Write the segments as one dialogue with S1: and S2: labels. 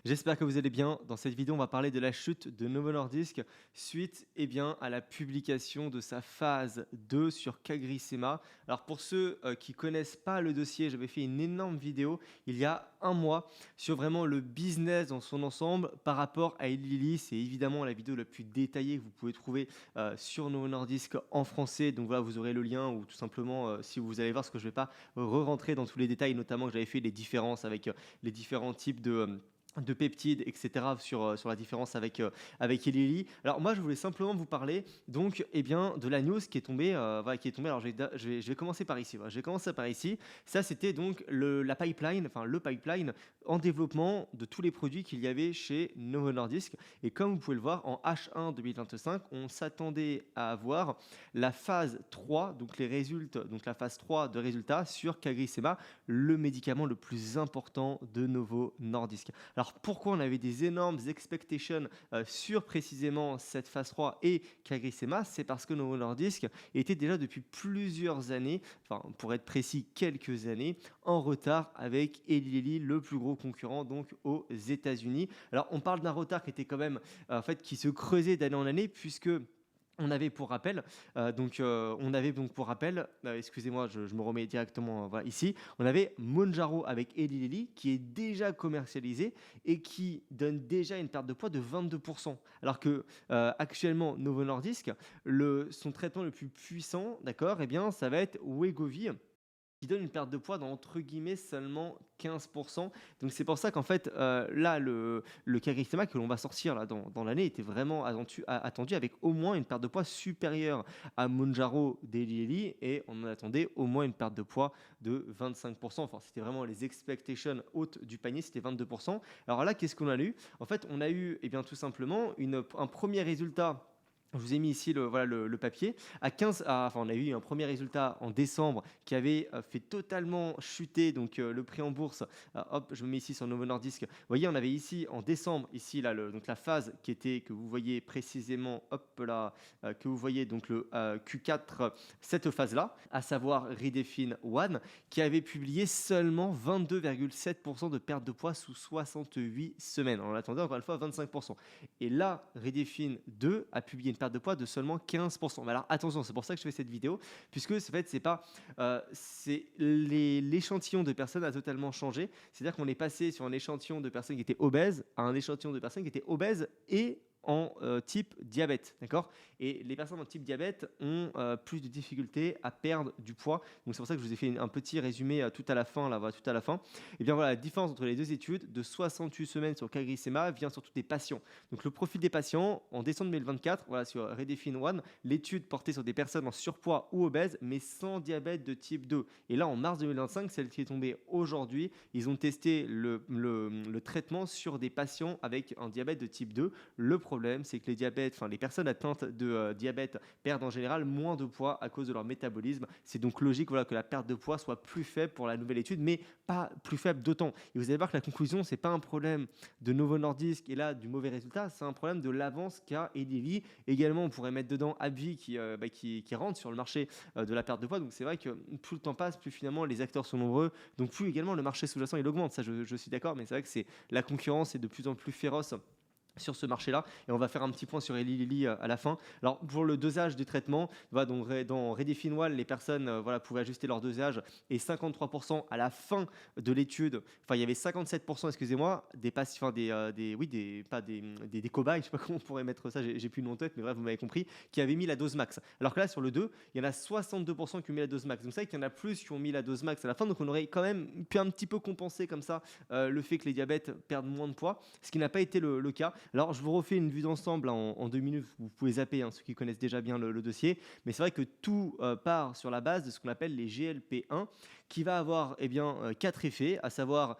S1: J'espère que vous allez bien. Dans cette vidéo, on va parler de la chute de Novo Nordisk suite à la publication de sa phase 2 sur CagriSema. Alors pour ceux qui connaissent pas le dossier, j'avais fait une énorme vidéo il y a un mois sur vraiment le business dans son ensemble par rapport à Eli Lilly. C'est évidemment la vidéo la plus détaillée que vous pouvez trouver sur Novo Nordisk en français. Donc voilà, vous aurez le lien ou tout simplement si vous allez voir ce que je ne vais pas re-rentrer dans tous les détails, notamment que j'avais fait les différences avec les différents types de peptides, etc. sur la différence avec Eli Lilly. Alors moi, je voulais simplement vous parler donc de la news qui est tombée. Voilà, qui est tombée. Alors je vais commencer par ici. Voilà, je vais commencer par ici. Ça, c'était donc la pipeline, enfin le pipeline en développement de tous les produits qu'il y avait chez Novo Nordisk. Et comme vous pouvez le voir, en H1 2025, on s'attendait à avoir la phase 3, donc les résultats, donc la phase 3 de résultats sur CagriSema, le médicament le plus important de Novo Nordisk. Alors pourquoi on avait des énormes expectations sur précisément cette phase 3 et CagriSema? C'est parce que Novo Nordisk était déjà depuis plusieurs années, enfin pour être précis quelques années, en retard avec Eli Lilly, le plus gros concurrent donc aux États-Unis. Alors on parle d'un retard qui était quand même qui se creusait d'année en année puisque on avait pour rappel, excusez-moi, je me remets directement voilà, ici. On avait Mounjaro avec Eli Lilly qui est déjà commercialisé et qui donne déjà une perte de poids de 22%. Alors que actuellement, Novo Nordisk, son traitement le plus puissant, d'accord, eh bien, ça va être Wegovy qui donne une perte de poids d'entre guillemets seulement 15%. Donc c'est pour ça qu'en fait, là, le CagriSema que l'on va sortir là, dans l'année était vraiment attendu avec au moins une perte de poids supérieure à Mounjaro d'Eli Lilly et on en attendait au moins une perte de poids de 25%. Enfin, c'était vraiment les expectations hautes du panier, c'était 22%. Alors là, qu'est-ce qu'on a eu? En fait, on a eu tout simplement un premier résultat. Je vous ai mis ici le papier. On a eu un premier résultat en décembre qui avait fait totalement chuter donc, le prix en bourse. Hop, je me mets ici sur Novo Nordisk. Vous voyez, on avait ici en décembre, ici là, donc la phase que vous voyez précisément, hop là, que vous voyez donc le Q4, cette phase-là, à savoir Redefine One, qui avait publié seulement 22,7% de perte de poids sous 68 semaines. On attendait encore une fois 25%. Et là, Redefine 2 a publié une perte de poids de seulement 15%. Mais alors attention, c'est pour ça que je fais cette vidéo, puisque en fait, l'échantillon de personnes a totalement changé. C'est-à-dire qu'on est passé sur un échantillon de personnes qui étaient obèses à un échantillon de personnes qui étaient obèses et en type diabète, d'accord. Et les personnes en type diabète ont plus de difficultés à perdre du poids. Donc c'est pour ça que je vous ai fait un petit résumé tout à la fin, là, voilà, tout à la fin. Et bien voilà, la différence entre les deux études de 68 semaines sur CagriSema vient surtout des patients. Donc le profil des patients, en décembre 2024, voilà, sur Redefine One, l'étude portait sur des personnes en surpoids ou obèses, mais sans diabète de type 2. Et là, en mars 2025, celle qui est tombée aujourd'hui, ils ont testé le traitement sur des patients avec un diabète de type 2. Le problème, c'est que les personnes atteintes de diabète perdent en général moins de poids à cause de leur métabolisme. C'est donc logique voilà, que la perte de poids soit plus faible pour la nouvelle étude, mais pas plus faible d'autant. Et vous allez voir que la conclusion, c'est pas un problème de Novo Nordisk et là du mauvais résultat, c'est un problème de l'avance qu'a Eli Lilly. Également, on pourrait mettre dedans AbbVie qui rentre sur le marché de la perte de poids. Donc c'est vrai que plus le temps passe, plus finalement les acteurs sont nombreux, donc plus également le marché sous-jacent il augmente. Ça, je suis d'accord, mais c'est vrai que la concurrence est de plus en plus féroce sur ce marché-là. Et on va faire un petit point sur Eli Lilly à la fin. Alors, pour le dosage des traitements, voilà, donc, dans Redefine One, les personnes pouvaient ajuster leur dosage et 53% à la fin de l'étude, enfin, il y avait 57%, excusez-moi, des patients, des cobayes, je sais pas comment on pourrait mettre ça, j'ai plus le nom en tête, mais bref, vous m'avez compris, qui avaient mis la dose max. Alors que là, sur le 2, il y en a 62% qui ont mis la dose max. Donc, c'est vrai qu'il y en a plus qui ont mis la dose max à la fin. Donc, on aurait quand même pu un petit peu compenser comme ça le fait que les diabètes perdent moins de poids, ce qui n'a pas été le cas. Alors, je vous refais une vue d'ensemble en 2 minutes. Vous pouvez zapper, ceux qui connaissent déjà bien le dossier. Mais c'est vrai que tout part sur la base de ce qu'on appelle les GLP-1, qui va avoir 4 effets, à savoir,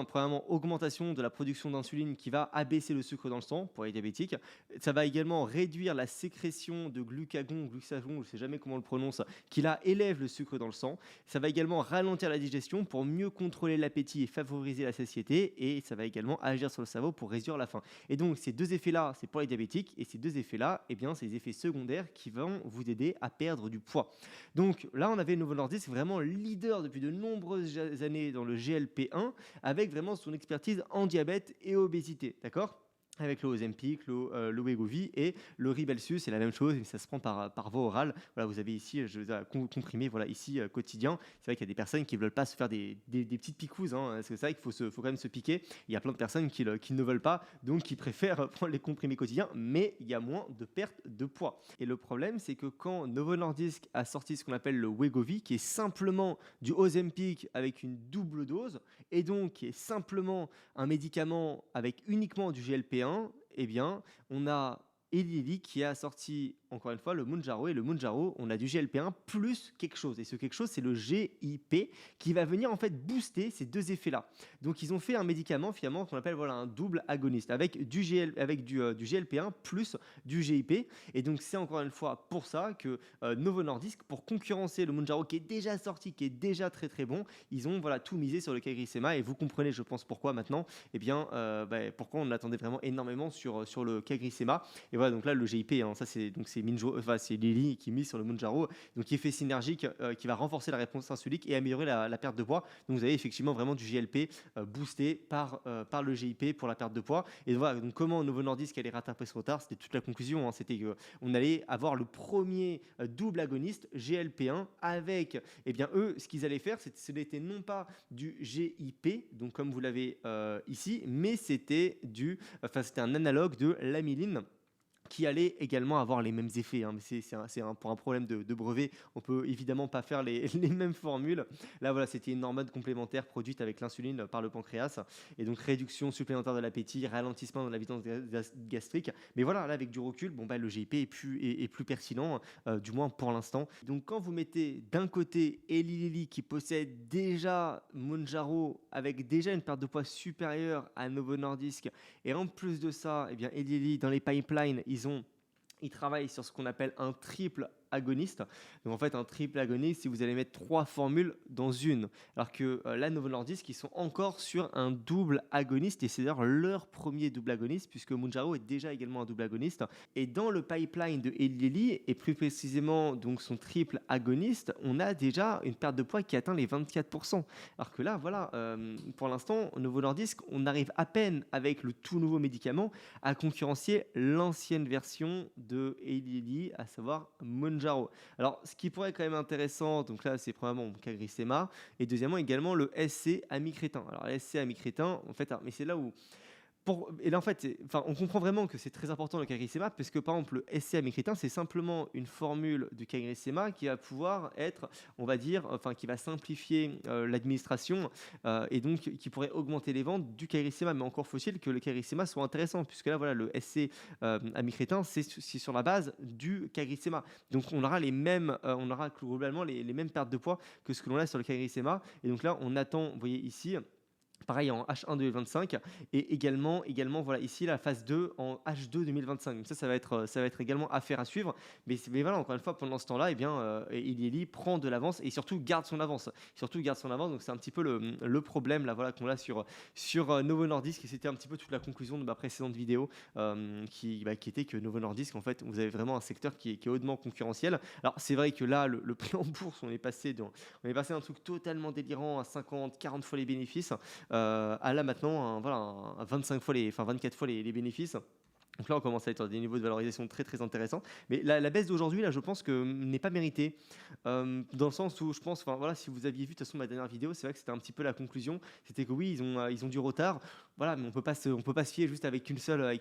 S1: premièrement, augmentation de la production d'insuline qui va abaisser le sucre dans le sang pour les diabétiques. Ça va également réduire la sécrétion de glucagon, je ne sais jamais comment on le prononce, qui là élève le sucre dans le sang. Ça va également ralentir la digestion pour mieux contrôler l'appétit et favoriser la satiété. Et ça va également agir sur le cerveau pour réduire la faim. Et donc ces deux effets-là, c'est pour les diabétiques, et ces deux effets-là, eh bien, c'est les effets secondaires qui vont vous aider à perdre du poids. Donc là, on avait Novo Nordisk, vraiment leader depuis de nombreuses années dans le GLP-1, avec vraiment son expertise en diabète et obésité, d'accord? Avec le Ozempic, le Wegovy et le Rybelsus, c'est la même chose, mais ça se prend par voie orale. Voilà, vous avez ici, je vous ai comprimé, voilà, ici, quotidien. C'est vrai qu'il y a des personnes qui ne veulent pas se faire des petites picouzes, hein, parce que c'est vrai qu'il faut quand même se piquer. Il y a plein de personnes qui ne veulent pas, donc qui préfèrent prendre les comprimés quotidiens, mais il y a moins de perte de poids. Et le problème, c'est que quand Novo Nordisk a sorti ce qu'on appelle le Wegovy, qui est simplement du Ozempic avec une double dose, et donc qui est simplement un médicament avec uniquement du GLP-1, eh bien, on a Eli Lilly qui a sorti, encore une fois, le Mounjaro. Et le Mounjaro, on a du GLP-1 plus quelque chose. Et ce quelque chose, c'est le GIP qui va venir en fait booster ces deux effets-là. Donc, ils ont fait un médicament finalement qu'on appelle voilà, un double agoniste avec du GLP-1 plus du GIP. Et donc, c'est encore une fois pour ça que Novo Nordisk, pour concurrencer le Mounjaro qui est déjà sorti, qui est déjà très très bon, ils ont voilà, tout misé sur le CagriSema. Et vous comprenez, je pense, pourquoi maintenant. Eh bien, pourquoi on attendait vraiment énormément sur le CagriSema. Et voilà, donc là, le GIP, hein, ça c'est Lilly qui mise sur le Mounjaro, donc qui est effet synergique, qui va renforcer la réponse insulique et améliorer la perte de poids. Donc vous avez effectivement vraiment du GLP boosté par le GIP pour la perte de poids. Et voilà, donc comment Novo Nordisk allait rattraper ce retard, c'était toute la conclusion, hein, c'était qu'on allait avoir le premier double agoniste GLP-1 avec, eh bien eux, ce qu'ils allaient faire, ce n'était non pas du GIP, donc comme vous l'avez ici, mais c'était un analogue de l'amyline, qui allait également avoir les mêmes effets, hein. Mais pour un problème de brevet, on peut évidemment pas faire les mêmes formules. Là, voilà, c'était une hormone complémentaire produite avec l'insuline par le pancréas, et donc réduction supplémentaire de l'appétit, ralentissement de la vitesse gastrique. Mais voilà, là, avec du recul, le GIP est plus pertinent, du moins pour l'instant. Donc, quand vous mettez d'un côté Eli Lilly qui possède déjà Mounjaro avec déjà une perte de poids supérieure à Novo Nordisk, et en plus de ça, eh bien, Eli Lilly dans les pipelines, ils travaillent sur ce qu'on appelle un triple agoniste. Donc en fait, un triple agoniste, si vous allez mettre 3 formules dans une. Alors que là, Novo Nordisk, ils sont encore sur un double agoniste, et c'est d'ailleurs leur premier double agoniste, puisque Mounjaro est déjà également un double agoniste. Et dans le pipeline de Eli Lilly, et plus précisément donc son triple agoniste, on a déjà une perte de poids qui atteint les 24%. Alors que là, voilà, pour l'instant, Novo Nordisk, on arrive à peine avec le tout nouveau médicament à concurrencer l'ancienne version de Eli Lilly, à savoir Mounjaro. Alors, ce qui pourrait être quand même intéressant, donc là, c'est premièrement mon CagriSema, et deuxièmement également le SC amycrétin. Alors, le SC amycrétin, en fait, mais c'est là où et là, en fait, on comprend vraiment que c'est très important le CagriSema, parce que par exemple, le SC amycrétin, c'est simplement une formule du CagriSema qui va pouvoir être, on va dire, qui va simplifier l'administration, et donc qui pourrait augmenter les ventes du CagriSema. Mais encore faut-il que le CagriSema soit intéressant, puisque là, voilà, le SC amycrétin, c'est sur la base du CagriSema. Donc on aura on aura globalement les mêmes pertes de poids que ce que l'on a sur le CagriSema. Et donc là, on attend, vous voyez ici, pareil en H1 2025, et également voilà ici la phase 2 en H2 2025. Donc ça va être également affaire à suivre. Mais voilà, encore une fois, pendant ce temps-là, eh bien, Eli Lilly prend de l'avance et surtout garde son avance. Donc c'est un petit peu le problème là, voilà, qu'on a sur Novo Nordisk, et c'était un petit peu toute la conclusion de ma précédente vidéo, qui était que Novo Nordisk, en fait, vous avez vraiment un secteur qui est hautement concurrentiel. Alors c'est vrai que là, le prix en bourse, on est passé d'un truc totalement délirant à 50-40 fois les bénéfices, à là maintenant, à 24 fois les bénéfices. Donc là, on commence à être sur des niveaux de valorisation très très intéressants. Mais la baisse d'aujourd'hui, là, je pense que n'est pas méritée, dans le sens où je pense, si vous aviez vu de toute façon ma dernière vidéo, c'est vrai que c'était un petit peu la conclusion. C'était que oui, ils ont du retard. Voilà, mais on peut pas se fier juste avec une seule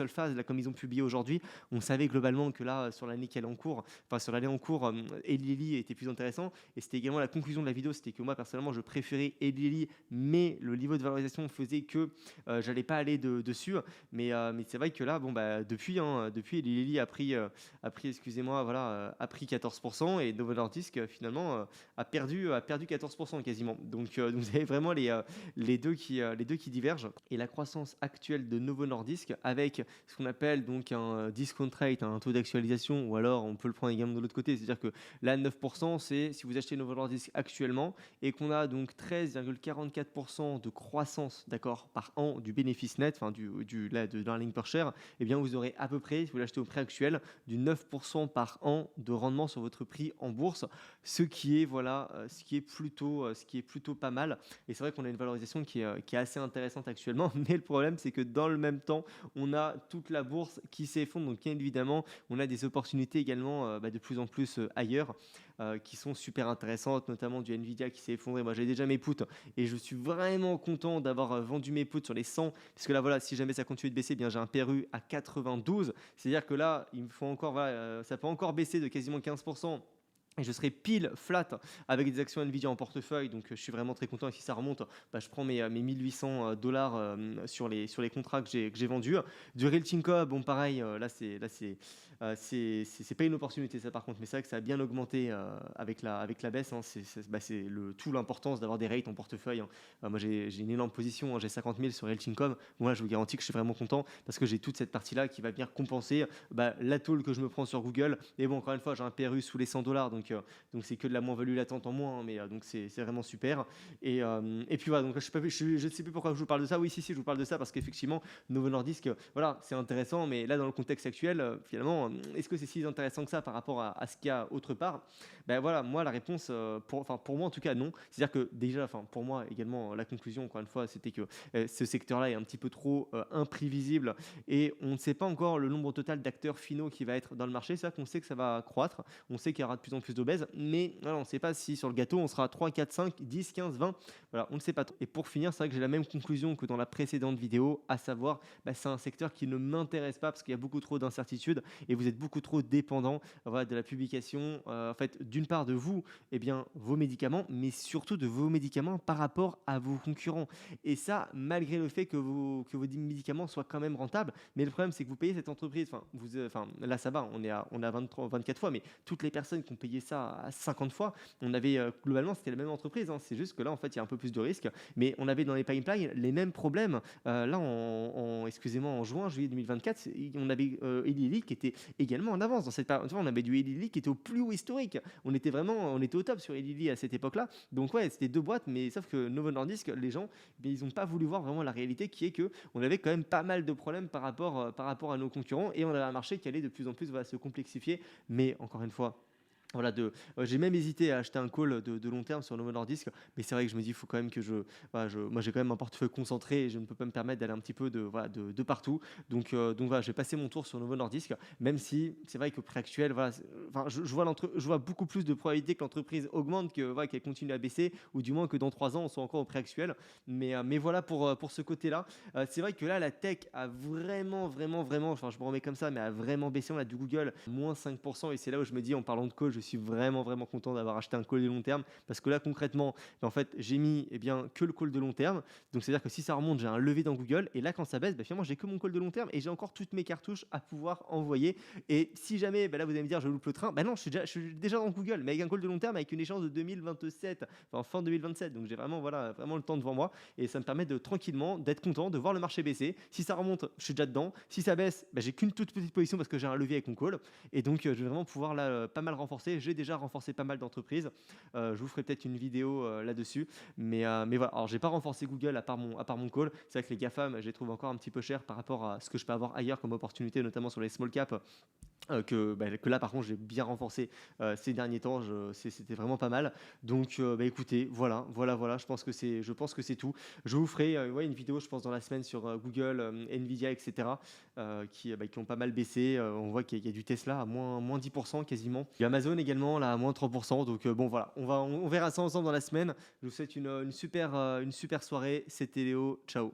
S1: phase. Là, comme ils ont publié aujourd'hui, on savait globalement que là, sur l'année en cours, Eli Lilly était plus intéressant. Et c'était également la conclusion de la vidéo, c'était que moi personnellement, je préférais Eli Lilly, mais le niveau de valorisation faisait que j'allais pas aller dessus. Mais mais c'est vrai que là, bon, bah, depuis Eli Lilly a pris, excusez-moi, voilà, a pris 14% et Novo Nordisk, finalement, a perdu 14% quasiment. Donc vous avez vraiment les deux qui divergent et la croissance actuelle de Novo Nordisk avec ce qu'on appelle donc un discount rate, un taux d'actualisation ou alors on peut le prendre également de l'autre côté, c'est-à-dire que là 9% c'est si vous achetez Novo Nordisk actuellement et qu'on a donc 13,44% de croissance, d'accord, par an du bénéfice net, enfin de l'earning per share, eh bien vous aurez à peu près, si vous l'achetez au prix actuel, du 9% par an de rendement sur votre prix en bourse, ce qui est voilà, ce qui est plutôt pas mal. Et c'est vrai qu'on a une valorisation qui est assez intéressante actuellement, mais le problème c'est que dans le même temps, on a toute la bourse qui s'effondre. Donc bien évidemment, on a des opportunités également de plus en plus ailleurs qui sont super intéressantes, notamment du Nvidia qui s'est effondré. Moi j'ai déjà mes puts et je suis vraiment content d'avoir vendu mes puts sur les 100, parce que là voilà, si jamais ça continue de baisser, eh bien j'ai un PRU à 92, c'est-à-dire que là il me faut encore, voilà, ça peut encore baisser de quasiment 15%. Et je serai pile flat avec des actions Nvidia en portefeuille, donc je suis vraiment très content. Et si ça remonte, je prends mes 1800 dollars sur les contrats que j'ai vendus. Du Real Tinko, bon pareil, c'est pas une opportunité ça par contre, mais c'est vrai que ça a bien augmenté avec la baisse. C'est tout l'importance d'avoir des rates en portefeuille, hein. Moi j'ai une énorme position, hein, j'ai 50 000 sur Real Tinko. Moi je vous garantis que je suis vraiment content parce que j'ai toute cette partie-là qui va venir compenser la tôle que je me prends sur Google. Et bon, encore une fois, j'ai un PRU sous les 100 dollars, donc c'est que de la moins-value latente en moins, hein, mais donc c'est vraiment super. Et puis voilà, donc je ne sais plus pourquoi je vous parle de ça. Oui, si, je vous parle de ça parce qu'effectivement, Novo Nordisk, voilà, c'est intéressant, mais là, dans le contexte actuel, finalement, est-ce que c'est si intéressant que ça par rapport à ce qu'il y a autre part? Ben voilà, moi, la réponse, pour moi en tout cas, non. C'est-à-dire que déjà, pour moi également, la conclusion, encore une fois, c'était que ce secteur-là est un petit peu trop imprévisible et on ne sait pas encore le nombre total d'acteurs finaux qui va être dans le marché. C'est vrai qu'on sait que ça va croître, on sait qu'il y aura de plus en plus d'obèses, mais voilà, on ne sait pas si sur le gâteau on sera 3, 4, 5, 10, 15, 20, voilà, on ne sait pas trop. Et pour finir, c'est vrai que j'ai la même conclusion que dans la précédente vidéo, à savoir, c'est un secteur qui ne m'intéresse pas parce qu'il y a beaucoup trop d'incertitudes et vous êtes beaucoup trop dépendant, voilà, de la publication, en fait, d'une part de vous, eh bien, vos médicaments, mais surtout de vos médicaments par rapport à vos concurrents. Et ça, malgré le fait que vos médicaments soient quand même rentables, mais le problème c'est que vous payez cette entreprise, là ça va, on est à 23, 24 fois, mais toutes les personnes qui ont payé ça à 50 fois, on avait globalement c'était la même entreprise, hein, c'est juste que là en fait il y a un peu plus de risques, mais on avait dans les pipelines les mêmes problèmes. Là excusez-moi, en juin, juillet 2024, on avait Eli Lilly qui était également en avance dans cette période. On avait du Eli Lilly qui était au plus haut historique. On était au top sur Eli Lilly à cette époque-là. Donc ouais, c'était deux boîtes, mais sauf que Novo Nordisk, les gens, ils n'ont pas voulu voir vraiment la réalité qui est que on avait quand même pas mal de problèmes par rapport à nos concurrents et on avait un marché qui allait de plus en plus se complexifier. Mais encore une fois, voilà, j'ai même hésité à acheter un call de long terme sur Novo Nordisk, mais c'est vrai que je me dis, il faut quand même que moi j'ai quand même un portefeuille concentré et je ne peux pas me permettre d'aller un petit peu de partout. Donc voilà, j'ai passé mon tour sur Novo Nordisk, même si c'est vrai qu'au prix actuel, voilà, je vois beaucoup plus de probabilité que l'entreprise augmente qu'elle continue à baisser, ou du moins que dans 3 ans, on soit encore au prix actuel. Mais voilà pour ce côté-là. C'est vrai que là, la tech a vraiment, enfin je me remets comme ça, mais a vraiment baissé. On a du Google, moins 5%, et c'est là où je me dis, en parlant de call, je suis vraiment content d'avoir acheté un call de long terme parce que là concrètement en fait j'ai mis que le call de long terme, donc c'est à dire que si ça remonte j'ai un levier dans Google et là quand ça baisse finalement j'ai que mon call de long terme et j'ai encore toutes mes cartouches à pouvoir envoyer. Et si jamais là vous allez me dire je loupe le train, non, je suis déjà dans Google mais avec un call de long terme avec une échéance de 2027, enfin fin 2027, donc j'ai vraiment le temps devant moi et ça me permet de tranquillement d'être content de voir le marché baisser. Si ça remonte je suis déjà dedans, si ça baisse j'ai qu'une toute petite position parce que j'ai un levier avec mon call et donc je vais vraiment pouvoir là pas mal renforcer. J'ai déjà renforcé pas mal d'entreprises. Je vous ferai peut-être une vidéo là-dessus. Mais voilà. Alors, j'ai pas renforcé Google à part mon call. C'est vrai que les GAFAM, je les trouve encore un petit peu chers par rapport à ce que je peux avoir ailleurs comme opportunité, notamment sur les small caps. Que là par contre j'ai bien renforcé ces derniers temps, c'était vraiment pas mal. Donc écoutez, voilà, je pense que c'est tout. Je vous ferai une vidéo je pense dans la semaine sur Google, Nvidia, etc. Qui ont pas mal baissé. On voit qu'il y a du Tesla à moins 10% quasiment. Il y a Amazon également là à moins 3%. Donc bon voilà, on verra ça ensemble dans la semaine. Je vous souhaite une super soirée. C'était Léo, ciao.